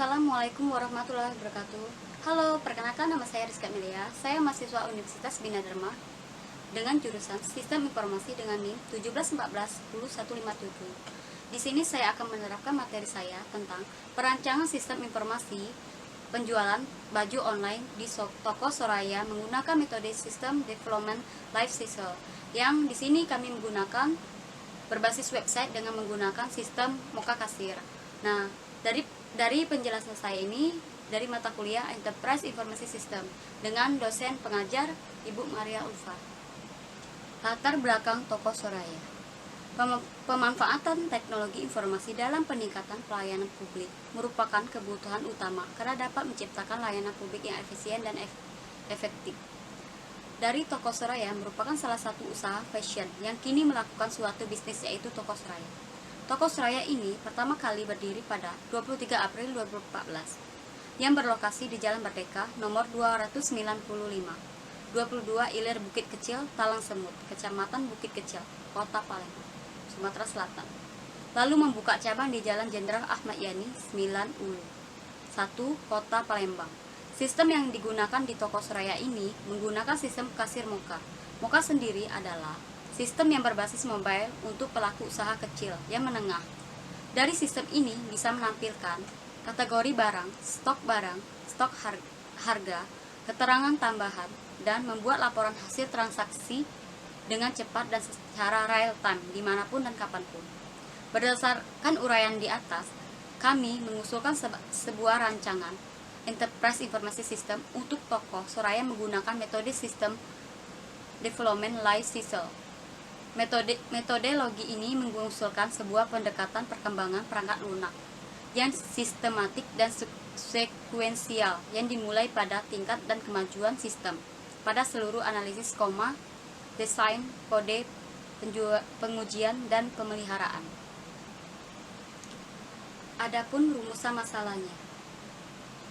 Assalamualaikum warahmatullahi wabarakatuh. Halo, perkenalkan nama saya Rizka Melia. Saya mahasiswa Universitas Bina Dharma dengan jurusan Sistem Informasi dengan NIM 1714157. Di sini saya akan menerapkan materi saya tentang perancangan sistem informasi penjualan baju online di toko Soraya menggunakan metode System Development Life Cycle. Yang di sini kami menggunakan berbasis website dengan menggunakan sistem Moka Kasir. Nah, dari penjelasan saya ini dari mata kuliah Enterprise Informasi System dengan dosen pengajar Ibu Maria Ulfa. Latar belakang toko Soraya. Pemanfaatan teknologi informasi dalam peningkatan pelayanan publik merupakan kebutuhan utama karena dapat menciptakan layanan publik yang efisien dan efektif. Dari Toko Soraya merupakan salah satu usaha fashion yang kini melakukan suatu bisnis, yaitu Toko Soraya. Toko Soraya ini pertama kali berdiri pada 23 April 2014 yang berlokasi di Jalan Merdeka nomor 295, 22 Ilir Bukit Kecil, Talang Semut, Kecamatan Bukit Kecil, Kota Palembang, Sumatera Selatan. Lalu membuka cabang di Jalan Jenderal Ahmad Yani 9 Ulu, 1 Kota Palembang. Sistem yang digunakan di Toko Soraya ini menggunakan sistem kasir Moka. Moka sendiri adalah sistem yang berbasis mobile untuk pelaku usaha kecil yang menengah. Dari sistem ini bisa menampilkan kategori barang, stok harga, keterangan tambahan, dan membuat laporan hasil transaksi dengan cepat dan secara real time dimanapun dan kapanpun. Berdasarkan uraian di atas, kami mengusulkan sebuah rancangan Enterprise Informasi System untuk Toko Soraya menggunakan metode System Development Life Cycle. Metodologi ini mengusulkan sebuah pendekatan perkembangan perangkat lunak yang sistematik dan sekuensial yang dimulai pada tingkat dan kemajuan sistem pada seluruh analisis koma, desain, kode, pengujian, dan pemeliharaan. Adapun rumusan masalahnya.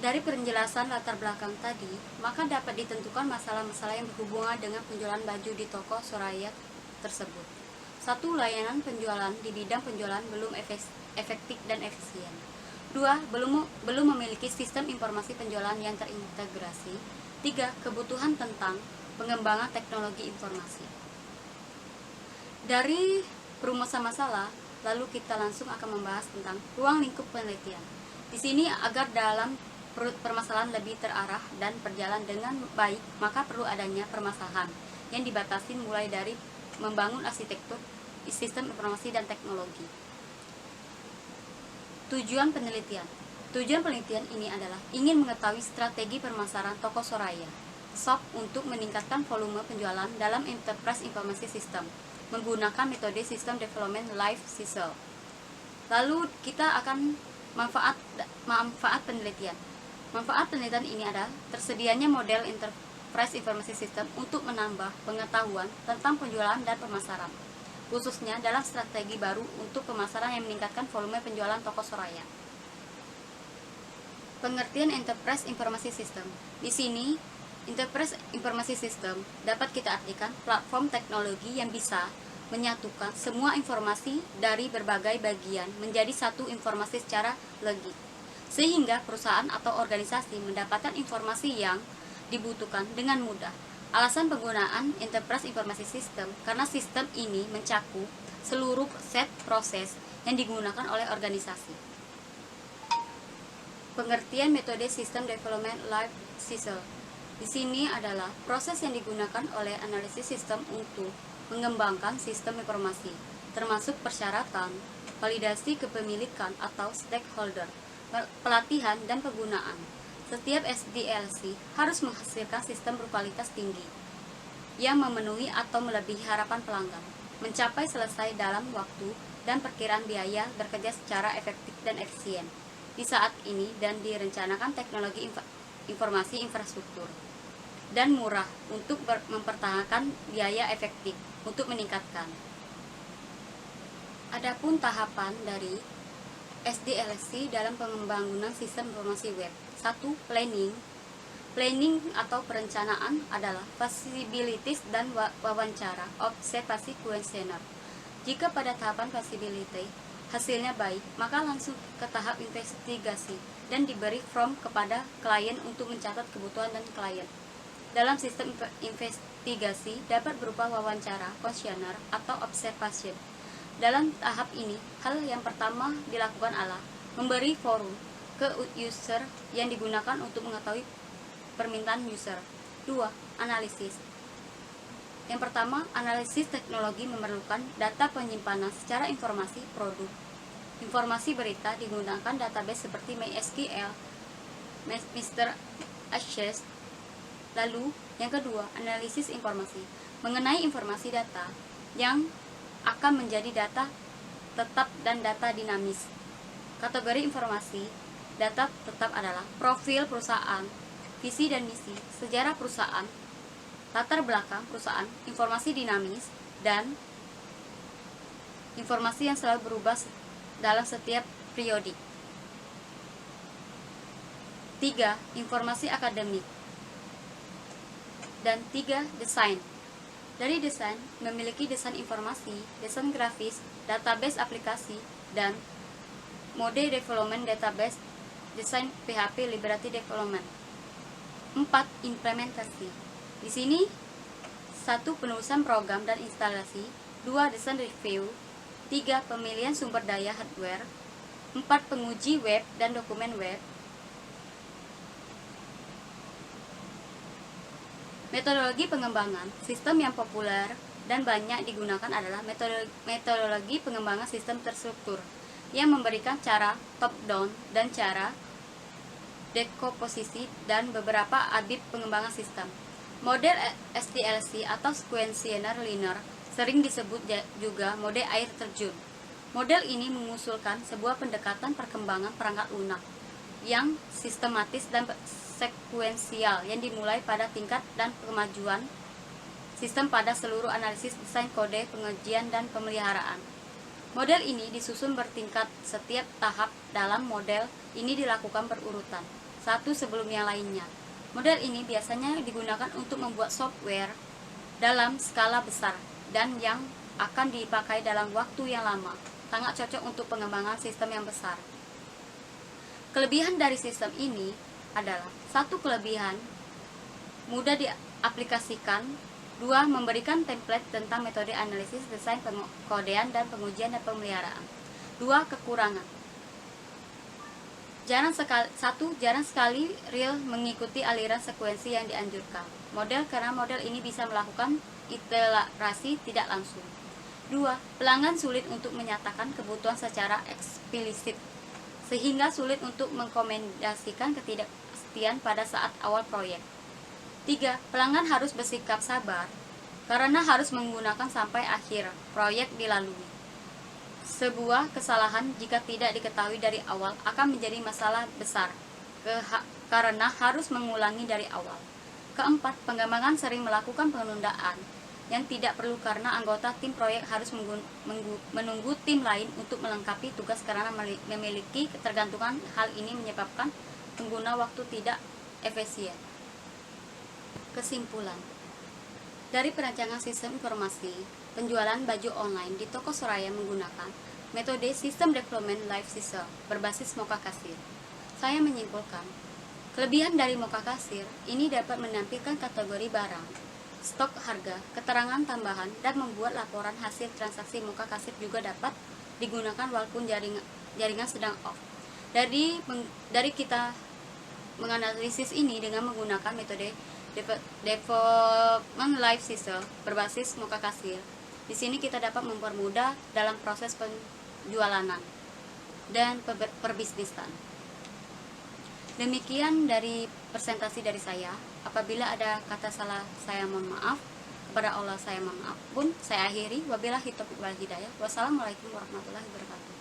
Dari penjelasan latar belakang tadi, maka dapat ditentukan masalah-masalah yang berhubungan dengan penjualan baju di Toko Soraya tersebut. 1. Layanan penjualan di bidang penjualan belum efektif dan efisien. 2. Belum memiliki sistem informasi penjualan yang terintegrasi. 3. Kebutuhan tentang pengembangan teknologi informasi. Dari perumusan masalah, lalu kita langsung akan membahas tentang ruang lingkup penelitian. Di sini agar dalam permasalahan lebih terarah dan berjalan dengan baik, maka perlu adanya permasalahan yang dibatasi mulai dari membangun arsitektur sistem informasi dan teknologi. Tujuan penelitian. Tujuan penelitian ini adalah ingin mengetahui strategi pemasaran Toko Soraya SOP untuk meningkatkan volume penjualan dalam Enterprise Informasi System menggunakan metode System Development Life Cycle. Lalu kita akan manfaat penelitian. Manfaat penelitian ini adalah tersedianya model Enterprise Informasi System untuk menambah pengetahuan tentang penjualan dan pemasaran, khususnya dalam strategi baru untuk pemasaran yang meningkatkan volume penjualan Toko Soraya. Pengertian Enterprise Informasi System. Di sini, Enterprise Informasi System dapat kita artikan platform teknologi yang bisa menyatukan semua informasi dari berbagai bagian menjadi satu informasi secara logik, sehingga perusahaan atau organisasi mendapatkan informasi yang dibutuhkan dengan mudah. Alasan penggunaan Enterprise Informasi System karena sistem ini mencakup seluruh set proses yang digunakan oleh organisasi. Pengertian metode System Development Life Cycle. Di sini adalah proses yang digunakan oleh analisis sistem untuk mengembangkan sistem informasi, termasuk persyaratan, validasi kepemilikan atau stakeholder, pelatihan, dan penggunaan. Setiap SDLC harus menghasilkan sistem berkualitas tinggi yang memenuhi atau melebihi harapan pelanggan, mencapai selesai dalam waktu, dan perkiraan biaya bekerja secara efektif dan efisien di saat ini, dan direncanakan teknologi informasi infrastruktur dan murah untuk mempertahankan biaya efektif untuk meningkatkan. Adapun tahapan dari SDLC dalam pembangunan sistem informasi web. 1. Planning. Planning atau perencanaan adalah feasibilities dan wawancara observasi kuesioner. Jika pada tahapan feasibility hasilnya baik, maka langsung ke tahap investigasi dan diberi form kepada klien untuk mencatat kebutuhan dan klien. Dalam sistem investigasi dapat berupa wawancara, kuesioner, atau observation. Dalam tahap ini, hal yang pertama dilakukan adalah memberi forum ke user yang digunakan untuk mengetahui permintaan user. 2. Analisis. Yang pertama, analisis teknologi memerlukan data penyimpanan secara informasi produk. Informasi berita digunakan database seperti MySQL, Mr. Access. Lalu, yang kedua, analisis informasi. Mengenai informasi data yang akan menjadi data tetap dan data dinamis. Kategori informasi data tetap adalah profil perusahaan, visi dan misi, sejarah perusahaan, latar belakang perusahaan, informasi dinamis, dan informasi yang selalu berubah dalam setiap periodik. 3. Informasi akademik. Dan 3. Desain. Dari desain, memiliki desain informasi, desain grafis, database aplikasi, dan mode development database, desain PHP Liberty Development. 4. Implementasi. Di sini 1. Penulisan program dan instalasi, 2. Desain review, 3. Pemilihan sumber daya hardware, 4. Penguji web dan dokumen web. Metodologi pengembangan sistem yang populer dan banyak digunakan adalah metodologi pengembangan sistem terstruktur yang memberikan cara top down dan cara dekomposisi dan beberapa abib pengembangan sistem. Model SDLC atau Sequential Linear sering disebut juga mode air terjun. Model ini mengusulkan sebuah pendekatan perkembangan perangkat lunak yang sistematis dan sekuensial yang dimulai pada tingkat dan kemajuan sistem pada seluruh analisis desain kode, pengujian, dan pemeliharaan. Model ini disusun bertingkat, setiap tahap dalam model ini dilakukan berurutan, satu sebelum yang lainnya. Model ini biasanya digunakan untuk membuat software dalam skala besar dan yang akan dipakai dalam waktu yang lama. Sangat cocok untuk pengembangan sistem yang besar. Kelebihan dari sistem ini adalah 1. Kelebihan mudah diaplikasikan, 2. Memberikan template tentang metode analisis, desain, pengodean, dan pengujian dan pemeliharaan. 2. Kekurangan. Jarang sekali real mengikuti aliran sekuensi yang dianjurkan. Karena model ini bisa melakukan iterasi tidak langsung. 2. Pelanggan sulit untuk menyatakan kebutuhan secara eksplisit, sehingga sulit untuk mengkomendasikan ketidakpastian pada saat awal proyek. 3. Pelanggan harus bersikap sabar, karena harus menggunakan sampai akhir proyek dilalui. Sebuah kesalahan jika tidak diketahui dari awal akan menjadi masalah besar, karena harus mengulangi dari awal. 4. Pengembangan sering melakukan penundaan yang tidak perlu karena anggota tim proyek harus menunggu tim lain untuk melengkapi tugas karena memiliki ketergantungan. Hal ini menyebabkan pengguna waktu tidak efisien. Kesimpulan dari perancangan sistem informasi penjualan baju online di toko Soraya menggunakan metode System Development Life Cycle berbasis Mocha Kasir. Saya menyimpulkan, kelebihan dari Mocha Kasir ini dapat menampilkan kategori barang, stok harga, keterangan tambahan, dan membuat laporan hasil transaksi. Mocha Kasir juga dapat digunakan walaupun jaringan sedang off. Dari kita menganalisis ini dengan menggunakan metode Development Life Cycle berbasis Mocha Kasir. Di sini kita dapat mempermudah dalam proses penjualanan dan perbisnisan. Demikian dari presentasi dari saya. Apabila ada kata salah, saya mohon maaf. Kepada Allah saya mohon maaf pun. Saya akhiri. Wabillahi taufiq wal hidayah. Wassalamualaikum warahmatullahi wabarakatuh.